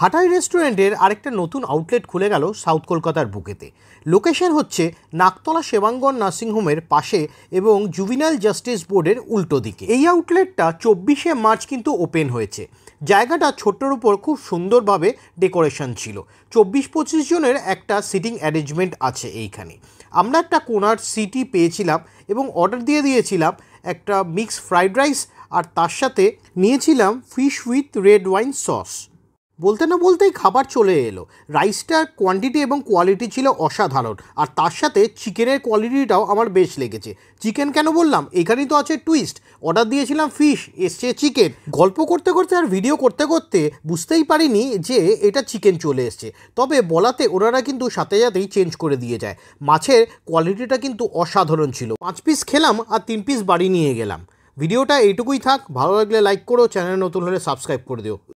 হাটাই রেস্টুরেন্টের আরেকটা নতুন আউটলেট খুলে গেল সাউথ কলকাতার বুকেতে। লোকেশন হচ্ছে নাকতলা সেবাঙ্গন নার্সিংহোমের পাশে এবং জুভিনাইল জাস্টিস বোর্ডের উল্টো দিকে। এই আউটলেটটা 24শে মার্চ কিন্তু ওপেন হয়েছে। জায়গাটা ছোট্টর উপর খুব সুন্দরভাবে ডেকোরেশন ছিল। 24-25 জনের একটা সিটিং অ্যারেঞ্জমেন্ট আছে এইখানে। আমরা একটা কোনার সিটি পেয়েছিলাম এবং অর্ডার দিয়ে দিয়েছিলাম একটা মিক্স ফ্রাইড রাইস, আর তার সাথে নিয়েছিলাম fish with red wine sauce. বলতে না বলতেই খাবার চলে এলো। রাইসটার কোয়ান্টিটি এবং কোয়ালিটি ছিল অসাধারণ, আর তার সাথে চিকেনের কোয়ালিটিটাও আমার বেশ লেগেছে। চিকেন কেন বললাম, এখানেই তো আছে টুইস্ট। অর্ডার দিয়েছিলাম ফিশ, এসছে চিকেন। গল্প করতে করতে আর ভিডিও করতে করতে বুঝতেই পারিনি যে এটা চিকেন চলে এসছে। তবে বলাতে ওনারা কিন্তু সাথে সাথেই চেঞ্জ করে দিয়ে যায়। মাছের কোয়ালিটিটা কিন্তু অসাধারণ ছিল। 5 পিস খেলাম আর 3 পিস বাড়ি নিয়ে গেলাম। ভিডিওটা এইটুকুই থাক। ভালো লাগলে লাইক করো, চ্যানেল নতুন হলে সাবস্ক্রাইব করে দিও।